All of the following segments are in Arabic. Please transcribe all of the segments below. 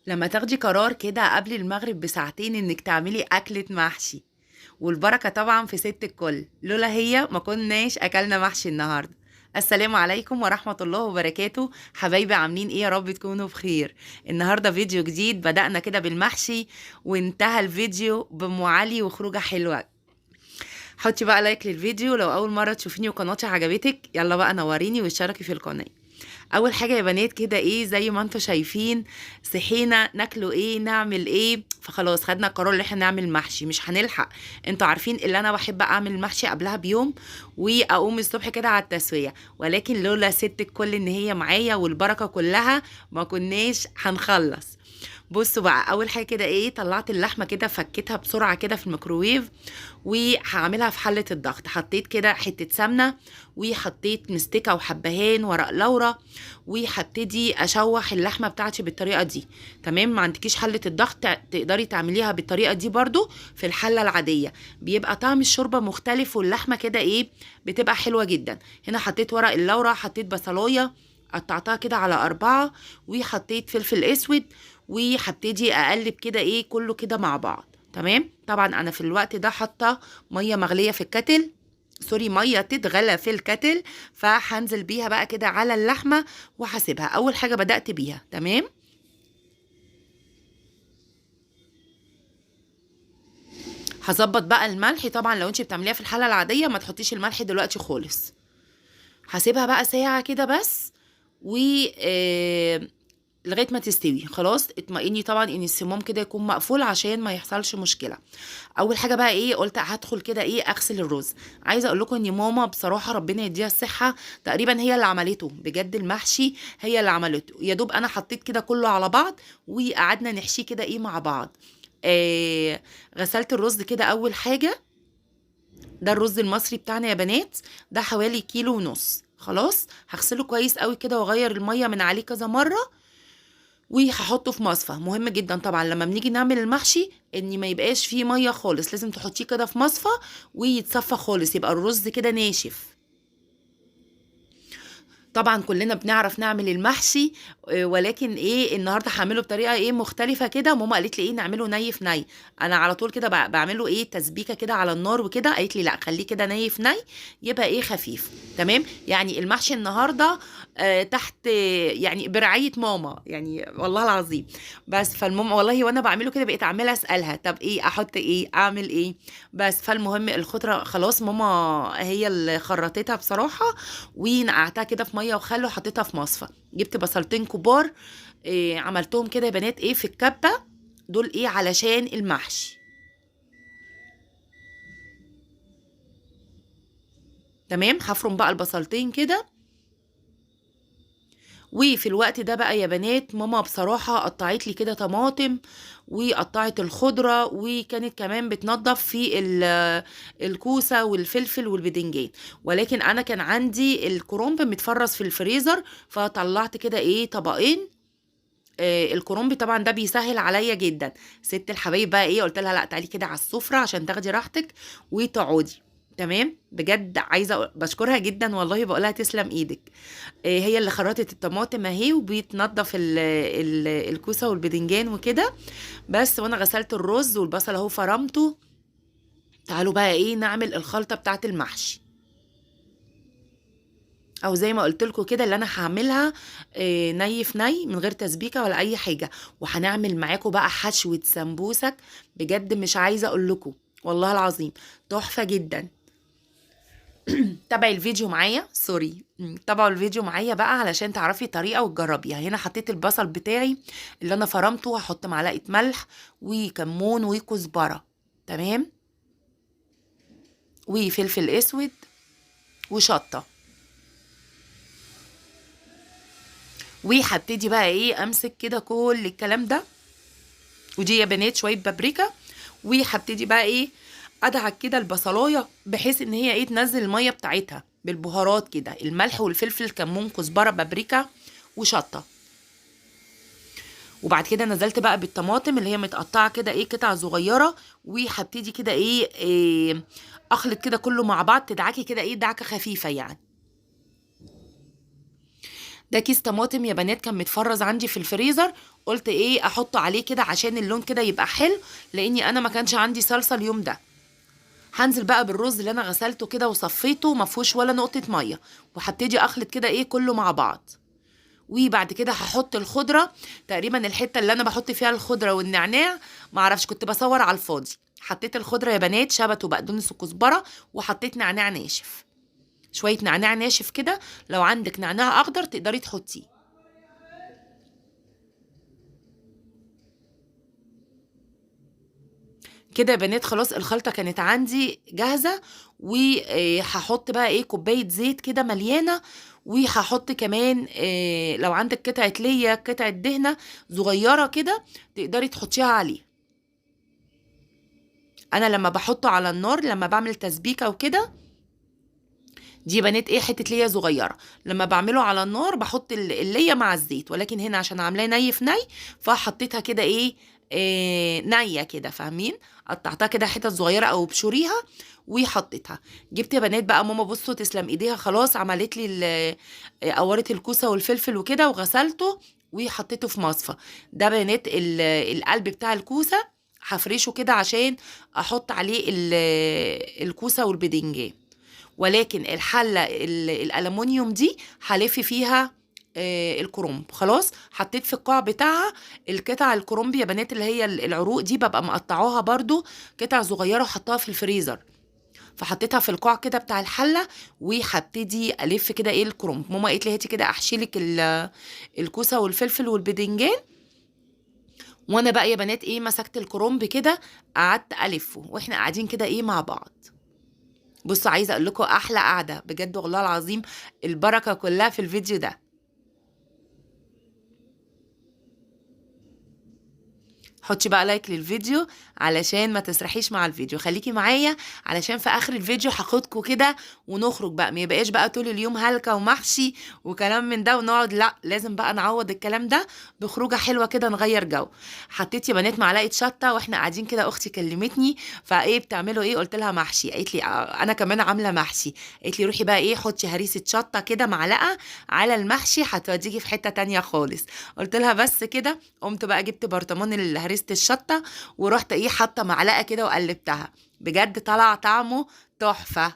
لما تاخدي قرار كده قبل المغرب بساعتين انك تعملي اكلة محشي، والبركة طبعا في ست الكل، لولا هي ما كناش اكلنا محشي النهاردة. السلام عليكم ورحمة الله وبركاته، حبايبي عاملين ايه؟ يا رب تكونوا بخير. النهاردة فيديو جديد، بدأنا كده بالمحشي وانتهى الفيديو بأم علي وخروجة حلوة. حطي بقى لايك للفيديو لو اول مرة تشوفيني وقناتي عجبتك، يلا بقى نوريني واشتركي في القناة. اول حاجه يا بنات كده ايه، زي ما انتم شايفين، صحينا ناكله ايه نعمل ايه، فخلاص خدنا القرار ان احنا نعمل محشي، مش هنلحق. انتوا عارفين اللي انا بحب اعمل المحشي قبلها بيوم واقوم الصبح كده على التسويه، ولكن لولا ست الكل ان هي معايا والبركه كلها ما كناش هنخلص. بصوا بقى، اول حاجه كده ايه، طلعت اللحمه كده فكيتها بسرعه كده في الميكروويف، وهعملها في حله الضغط. حطيت كده حته سمنه، وحطيت مستكه وحبهان ورق لورا، وهبتدي اشوح اللحمه بتاعتي بالطريقه دي. تمام، ما عندكيش حله الضغط تقدري تعمليها بالطريقه دي برضو في الحله العاديه، بيبقى طعم الشوربه مختلف واللحمه كده ايه، بتبقى حلوه جدا. هنا حطيت ورق اللورا، حطيت بصلايه قطعتها كده على 4، وحطيت فلفل اسود، وهبتدي اقلب كده ايه كله كده مع بعض. تمام، طبعا انا في الوقت ده حاطه ميه مغليه في الكتل، سوري ميه تتغلى في الكتل، فهنزل بيها بقى كده على اللحمه وهسيبها. اول حاجه بدات بيها. تمام، هظبط بقى الملح. طبعا لو انت بتعمليها في الحله العاديه ما تحطيش الملح دلوقتي خالص. هسيبها بقى ساعه كده بس، و لغايه ما تستوي. خلاص اطمئني طبعا ان السموم كده يكون مقفول عشان ما يحصلش مشكله. اول حاجه بقى ايه، قلت هدخل كده ايه اغسل الرز. عايزه اقول لكم ان ماما بصراحه ربنا يديها الصحه تقريبا هي اللي عملته، بجد المحشي هي اللي عملته. يا دوب انا حطيت كده كله على بعض وقعدنا نحشيه كده ايه مع بعض. غسلت الرز كده اول حاجه. ده الرز المصري بتاعنا يا بنات، ده حوالي كيلو ونص. خلاص هغسله كويس قوي كده واغير الميه من عليه كذا مره، وهحطه في مصفى. مهم جدا طبعا لما بنيجي نعمل المحشي ان ما يبقاش فيه ميه خالص، لازم تحطيه كده في مصفى ويتصفى خالص، يبقى الرز كده ناشف. طبعا كلنا بنعرف نعمل المحشي، ولكن ايه النهارده هعمله بطريقه ايه مختلفه كده. ماما قالت لي ايه نعمله ني في ني، انا على طول كده بعمله ايه تسبيكه كده على النار وكده. قالت لي لا خليه كده ني في ني، يبقى ايه خفيف. تمام، يعني المحشي النهارده تحت يعني برعايه ماما يعني، والله العظيم. بس فالمهم والله وانا بعمله كده بقيت اعملها اسالها طب ايه احط ايه اعمل ايه. بس فالمهم الخضره خلاص ماما هي اللي خرطتها بصراحه، ونقعتها كده في ميه وخل وحطيتها في مصفى. جبت بصلتين كبار، إيه عملتهم كده يا بنات ايه في الكبه، دول ايه علشان المحشي. تمام، هفرم بقى البصلتين كده. وفي الوقت ده بقى يا بنات ماما بصراحة قطعت لي كده طماطم، وقطعت الخضرة، وكانت كمان بتنظف في الكوسة والفلفل والبدنجان. ولكن انا كان عندي الكرنب متفرز في الفريزر، فطلعت كده ايه طبقين. الكرنب طبعا ده بيسهل عليا جدا. ست الحبايب بقى ايه، قلت لها لا تعالي كده على السفره عشان تاخدي راحتك وتقعدي. تمام، بجد عايزه بشكرها جدا والله، بقولها تسلم ايدك. هي اللي خرطت الطماطم اهي، وبتنضف الكوسه والبدنجان وكده. بس وانا غسلت الرز والبصل اهو فرمته. تعالوا بقى ايه نعمل الخلطه بتاعت المحشي، او زي ما قلت لكم كده اللي انا هعملها ني في ني من غير تسبيكه ولا اي حاجه. وهنعمل معاكم بقى حشوه سمبوسك، بجد مش عايزه اقول لكم والله العظيم تحفه جدا. تابعي الفيديو معايا، سوري تابعوا الفيديو معايا بقى علشان تعرفي طريقه وتجربيها. هنا حطيت البصل بتاعي اللي انا فرمته، هحط معلقه ملح وكمون وكزبره. تمام، وفلفل اسود وشطه. وهبتدي بقى ايه امسك كده كل الكلام ده، ودي يا بنات شويه بابريكا. وهبتدي بقى ايه ادعك كده البصلايه بحيث ان هي ايه تنزل الميه بتاعتها بالبهارات كده، الملح والفلفل كمون كزبره بابريكا وشطه. وبعد كده نزلت بقى بالطماطم اللي هي متقطعه كده ايه قطع صغيره. وهبتدي كده إيه اخلط كده كله مع بعض، تدعكي كده ايه دعكه خفيفه يعني. ده كيس طماطم يا بنات كان متفرز عندي في الفريزر، قلت ايه احطه عليه كده عشان اللون كده يبقى حلو، لاني انا ما كانش عندي صلصه اليوم ده. هنزل بقى بالرز اللي انا غسلته كده وصفيته، ما فيهوش ولا نقطه ميه، وهبتدي اخلط كده ايه كله مع بعض. وبعد كده هحط الخضره، تقريبا الحته اللي انا بحط فيها الخضره والنعناع ما اعرفش، كنت بصور على الفاضي. حطيت الخضره يا بنات، شبت وبقدونس وكزبره، وحطيت نعناع ناشف، شويه نعناع ناشف كده، لو عندك نعناع اخضر تقدري تحطيه. كده يا بنات خلاص الخلطة كانت عندي جاهزة. وهحط بقى ايه كوباية زيت كده مليانة، وهحط كمان لو عندك قطعة ليا قطعة دهنة صغيرة كده تقدري تحطيها عليه. انا لما بحطه على النار لما بعمل تسبيكة وكده، دي يا بنات ايه حتة ليا صغيرة، لما بعمله على النار بحط الليا مع الزيت، ولكن هنا عشان عاملاه ني في ني فحطيتها كده ايه نية كده، فاهمين؟ قطعتها كده حتت صغيرة او بشوريها وحطيتها. جبت يا بنات بقى ماما بصوا تسلم ايديها، خلاص عملت لي قورت الكوسة والفلفل وكده وغسلته وحطيته في مصفى. ده بنات القلب بتاع الكوسة هفرشه كده عشان احط عليه الكوسة والبدنجان. ولكن الحله الالومنيوم دي هلف فيها الكرنب. خلاص حطيت في القاع بتاعها القطع الكرنب يا بنات، اللي هي العروق دي ببقى مقطعاها برضو قطع صغيره وحطها في الفريزر. فحطيتها في القاع كده بتاع الحله، وهبتدي الف كده ايه الكرنب. ماما قالت لي هاتي كده احشي لك الكوسه والفلفل والبدنجان. وانا بقى يا بنات ايه مسكت الكرنب كده قعدت الفه واحنا قاعدين كده ايه مع بعض. بصوا عايزه اقول لكم احلى قعده بجد والله العظيم، البركه كلها في الفيديو ده. حطي بقى لايك للفيديو علشان ما تسرحيش مع الفيديو، خليكي معايا علشان في اخر الفيديو هاخدكوا كده ونخرج بقى، ما يبقاش بقى طول اليوم هلكة ومحشي وكلام من ده ونقعد، لا لازم بقى نعوض الكلام ده بخروجه حلوه كده نغير جو. حطيت يا بنات معلقه شطه واحنا قاعدين كده، اختي كلمتني فايه بتعملوا ايه، قلت لها محشي، قالت لي انا كمان عامله محشي، قالت لي روحي بقى ايه حطي هريسه شطه كده معلقه على المحشي هتوديكي في حته تانية خالص. قلت لها بس كده، قمت بقى جبت برطمان هريسه الشطه ورحت ايه حاطه معلقه كده وقلبتها، بجد طلع طعمه تحفه.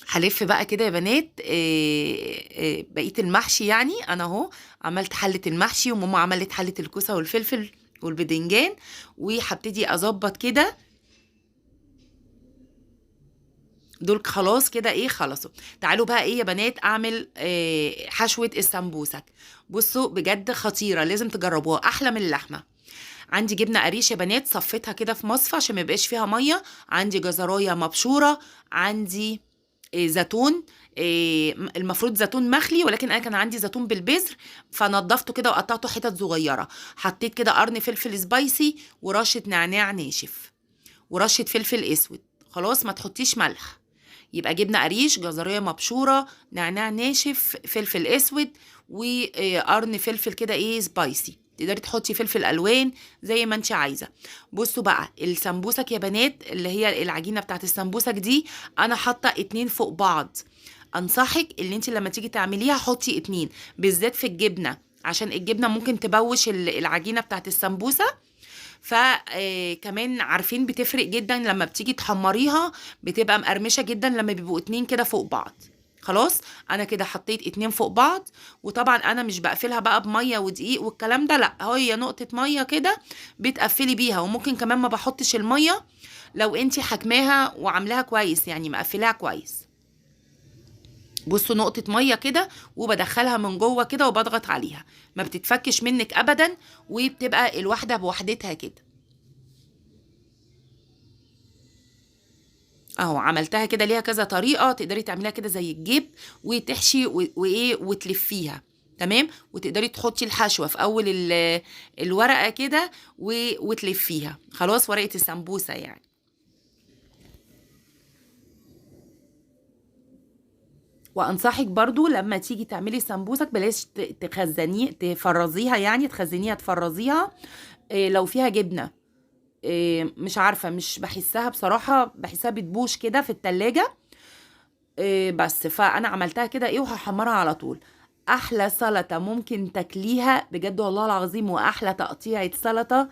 هلف بقى كده يا بنات بقيه المحشي، يعني انا اهو عملت حله المحشي وماما عملت حله الكوسه والفلفل والبدنجان، وهبتدي اظبط كده دول خلاص كده ايه خلصوا. تعالوا بقى ايه يا بنات اعمل حشوه السمبوسك. بصوا بجد خطيره، لازم تجربوها، احلى من اللحمه. عندي جبنه قريش يا بنات صفيتها كده في مصفى عشان ما يبقاش فيها ميه، عندي جزرايه مبشوره، عندي زيتون، المفروض زيتون مخلي ولكن انا كان عندي زيتون بالبذر فنضفته كده وقطعته حتت صغيره. حطيت كده قرن فلفل سبايسي ورشه نعناع ناشف ورشه فلفل اسود. خلاص ما تحطيش ملح. يبقى جبنه قريش، جزريه مبشوره، نعناع ناشف، فلفل اسود، وقرن فلفل كده ايه سبايسي. تقدري تحطي فلفل الوان زي ما انت عايزه. بصوا بقى السمبوسك يا بنات، اللي هي العجينه بتاعت السمبوسك دي انا حاطه 2 فوق بعض. انصحك اللي انت لما تيجي تعمليها حطي 2 بالذات في الجبنه، عشان الجبنه ممكن تبوش العجينه بتاعت السمبوسه. فكمان عارفين بتفرق جدا لما بتيجي تحمريها بتبقى مقرمشه جدا لما بيبقوا 2 كده فوق بعض. خلاص انا كده حطيت 2 فوق بعض، وطبعا انا مش بقفلها بقى بميه ودقيق والكلام ده، لا هي نقطه ميه كده بتقفلي بيها، وممكن كمان ما بحطش الميه لو انتي حكماها وعاملاها كويس يعني مقفلاها كويس. بصوا نقطة مية كده وبدخلها من جوه كده وبضغط عليها، ما بتتفكش منك ابدا، وبتبقى الواحدة بوحدتها كده. اهو عملتها كده، ليها كذا طريقة، تقدري تعمليها كده زي الجيب وتحشي وايه وتلفيها تمام، وتقدري تحطي الحشوة في اول الورقة كده وتلفيها. خلاص ورقة السمبوسة يعني. وانصحك برضو لما تيجي تعملي سمبوسك بلاش تخزنيه تفرزيها، يعني تخزنيها تفرزيها لو فيها جبنة. مش عارفة، مش بحسها بصراحة، بحسها بتبوش كده في التلاجة. بس فانا عملتها كده ايه وهحمرها على طول. احلى سلطه ممكن تاكليها بجد والله العظيم، واحلى تقطيعه سلطه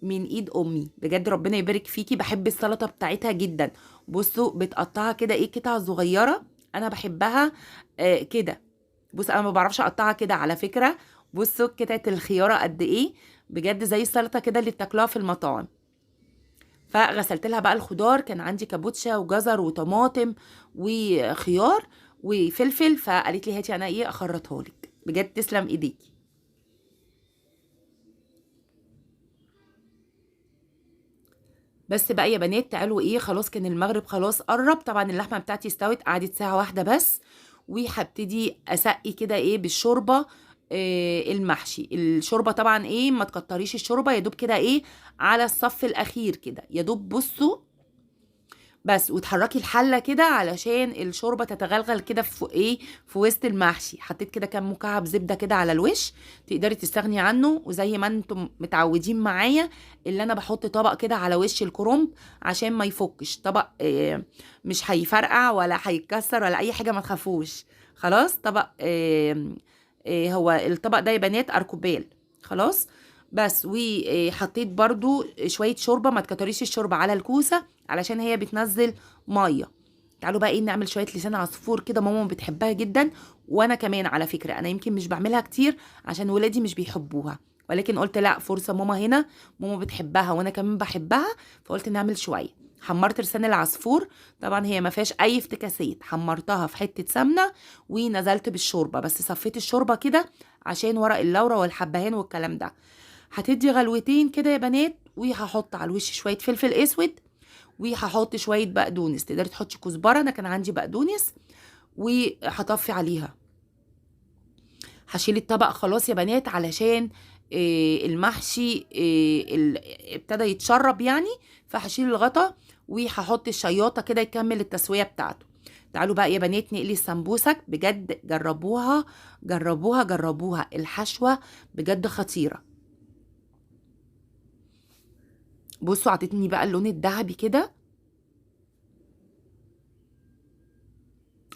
من ايد امي بجد. ربنا يبارك فيكي، بحب السلطه بتاعتها جدا. بصوا بتقطعها كده ايه قطع صغيره، انا بحبها كده. بص انا ما بعرفش اقطعها كده على فكره. بصوا قطعه الخياره قد ايه، بجد زي السلطه كده اللي بتاكلوها في المطاعم. فغسلت لها بقى الخضار، كان عندي كابوتشا وجزر وطماطم وخيار وفلفل، فقالت لي هاتي انا ايه اخرطها لك، بجد تسلم ايديكي. بس بقى يا بنات تعالوا ايه، خلاص كان المغرب خلاص قرب، طبعا اللحمه بتاعتي استوت، قعدت ساعه واحده بس. وهبتدي اسقي كده ايه بالشوربه. المحشي الشوربه طبعا ايه ما تكتريش الشوربه، يا دوب كده ايه على الصف الاخير كده يا دوب. بصوا بس، وتحركي الحله كده علشان الشوربه تتغلغل كده في ايه في وسط المحشي. حطيت كده كام مكعب زبده كده على الوش، تقدري تستغني عنه. وزي ما انتم متعودين معايا، اللي انا بحط طبق كده على وش الكرنب عشان ما يفكش طبق. مش هيفرقع ولا هيتكسر ولا اي حاجه، ما تخافوش. خلاص طبق هو الطبق ده يا بنات اركوبال. خلاص بس. وحطيت برضو شويه شوربه، ما تكتريش الشوربه على الكوسه علشان هي بتنزل ميه. تعالوا بقى ايه نعمل شويه لسان عصفور كده، ماما بتحبها جدا. وانا كمان على فكره انا يمكن مش بعملها كتير عشان ولادي مش بيحبوها، ولكن قلت لا فرصه، ماما هنا ماما بتحبها وانا كمان بحبها، فقلت نعمل شويه. حمرت لسان العصفور، طبعا هي ما فيهاش اي افتكاسات، حمرتها في حته سمنه ونزلت بالشوربه، بس صفيت الشوربه كده عشان ورق اللورا والحبهان والكلام ده. هتدي غلوتين كده يا بنات، وهحط على الوش شويه فلفل اسود، وهحط شويه بقدونس. تقدري تحطي كزبره، انا كان عندي بقدونس. وهطفي عليها. هشيل الطبق خلاص يا بنات علشان المحشي ابتدى يتشرب يعني، فهشيل الغطا وهحط الشياطه كده يكمل التسويه بتاعته. تعالوا بقى يا بنات نقلي السمبوسك، بجد جربوها جربوها جربوها، الحشوه بجد خطيره. بصوا عطتني بقى اللون الذهبي كده،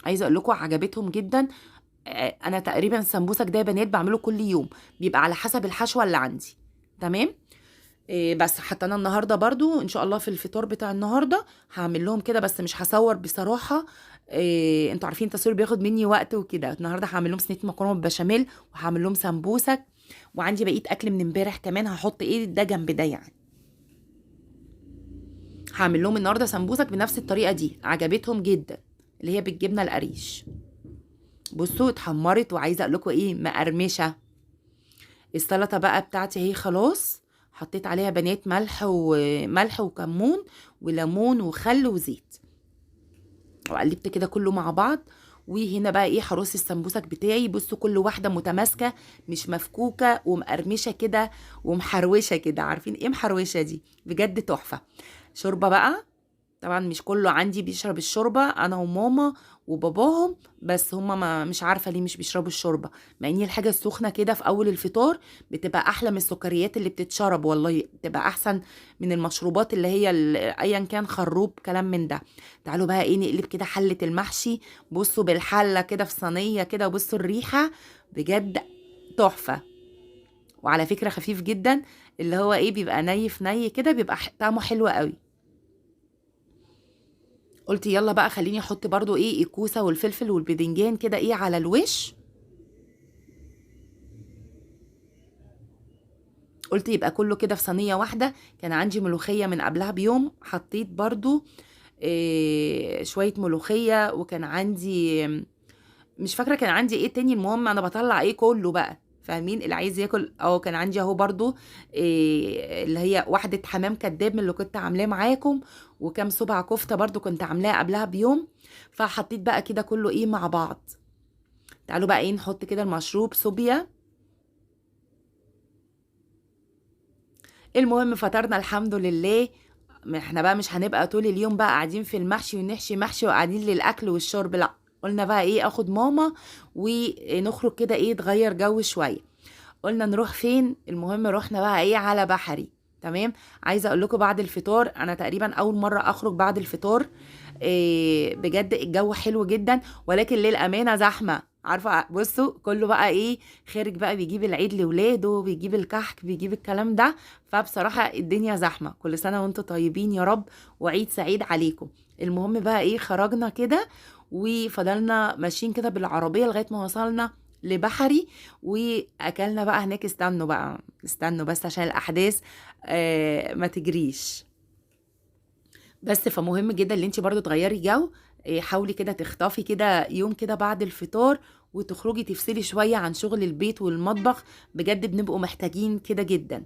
عايزه اقول لكم عجبتهم جدا. انا تقريبا السمبوسك ده يا بنات بعمله كل يوم، بيبقى على حسب الحشوه اللي عندي. تمام. بس حتى انا النهارده برضو ان شاء الله في الفطار بتاع النهارده هعمل لهم كده، بس مش هصور بصراحه. انتوا عارفين التصوير بياخد مني وقت وكده. النهارده هعمل لهم صينيه مكرونه بالبشاميل، وهعمل لهم سمبوسك، وعندي بقيه اكل من امبارح كمان هحط ايه ده جنب ده يعني. هعمل لهم النهارده سمبوسك بنفس الطريقه دي، عجبتهم جدا، اللي هي بالجبنه القريش. بصوا اتحمرت، وعايزه اقول لكم ايه مقرمشه. السلطه بقى بتاعتي اهي خلاص، حطيت عليها بنات ملح وكمون وليمون وخل وزيت، وقلبت كده كله مع بعض. وهنا بقى ايه هرص السمبوسك بتاعي. بصوا كل واحده متماسكه، مش مفكوكه ومقرمشه كده ومحروشه كده. عارفين ايه محروشه دي؟ بجد تحفه. شوربه بقى، طبعا مش كله عندي بيشرب الشوربه، انا وماما وباباهم بس، هما ما مش عارفه ليه مش بيشربوا الشوربه، مع ان الحاجه السخنه كده في اول الفطار بتبقى احلى من السكريات اللي بتتشرب، والله بتبقى احسن من المشروبات اللي هي ايا كان خروب كلام من ده. تعالوا بقى ايه نقلب كده حله المحشي. بصوا بالحله كده في صينيه كده، بصوا الريحه بجد تحفه. وعلى فكره خفيف جدا، اللي هو ايه بيبقى ني في ني كده، بيبقى طعمه حلو قوي. قلت يلا بقى خليني احط برضو ايه الكوسه والفلفل والبدنجان كده ايه على الوش. قلت يبقى كله كده في صينيه واحده. كان عندي ملوخيه من قبلها بيوم، حطيت برضو إيه شويه ملوخيه، وكان عندي مش فاكره كان عندي ايه تاني. المهم انا بطلع ايه كله بقى، فاهمين اللي عايز ياكل. كان عندي اهو برضو إيه اللي هي واحده حمام كداب من اللي كنت عاملاه معاكم، وكام صبع كفته برضو كنت عاملاها قبلها بيوم. فحطيت بقى كده كله ايه مع بعض. تعالوا بقى ايه نحط كده المشروب صوبيا. المهم فطرنا الحمد لله. احنا بقى مش هنبقى طول اليوم بقى قاعدين في المحشي ونحشي محشي وقاعدين للاكل والشرب، لا. قلنا بقى ايه اخد ماما ونخرج كده ايه تغير جو شويه. قلنا نروح فين؟ المهم رحنا بقى ايه على بحري. تمام. عايزه اقول لكم بعد الفطار، انا تقريبا اول مره اخرج بعد الفطار. بجد الجو حلو جدا، ولكن للامانه زحمه. عارفة بصوا كله بقى ايه، خارج بقى بيجيب العيد لولاده، بيجيب الكحك، بيجيب الكلام ده. فبصراحة الدنيا زحمة. كل سنة وانتم طيبين يا رب، وعيد سعيد عليكم. المهم بقى ايه، خرجنا كده وفضلنا ماشيين كده بالعربية لغاية ما وصلنا لبحري، واكلنا بقى هناك. استنوا بقى، استنوا بس عشان الاحداث ما تجريش. بس فمهم جدا ان انت برضو تغيري جو. حاولي كده تخطفي كده يوم كده بعد الفطار، وتخرجي تفصلي شوية عن شغل البيت والمطبخ. بجد بنبقوا محتاجين كده جدا.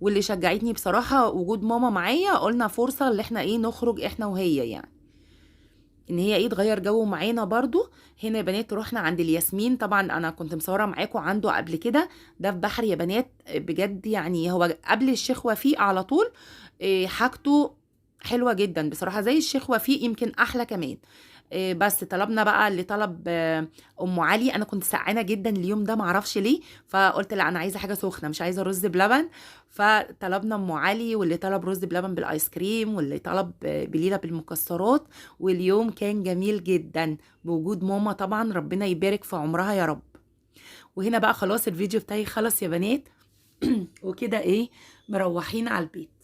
واللي شجعتني بصراحة وجود ماما معايا، قلنا فرصة اللي احنا ايه نخرج احنا وهي يعني، ان هي ايه تغير جو معانا برضو. هنا يا بنات رحنا عند الياسمين، طبعا انا كنت مصوره معاكم عنده قبل كده. ده في بحر يا بنات، بجد يعني هو قبل الشيخ وفيق على طول. حاجته حلوه جدا بصراحه، زي الشيخ وفيق يمكن احلى كمان. بس طلبنا بقى اللي طلب ام علي. انا كنت سقعانه جدا اليوم ده معرفش ليه، فقلت لا انا عايزه حاجه سخنه، مش عايزه رز بلبن. فطلبنا ام علي، واللي طلب رز بلبن بالايس كريم، واللي طلب بليله بالمكسرات. واليوم كان جميل جدا بوجود ماما طبعا، ربنا يبارك في عمرها يا رب. وهنا بقى خلاص الفيديو بتاعي خلص يا بنات. وكده ايه، مروحين على البيت.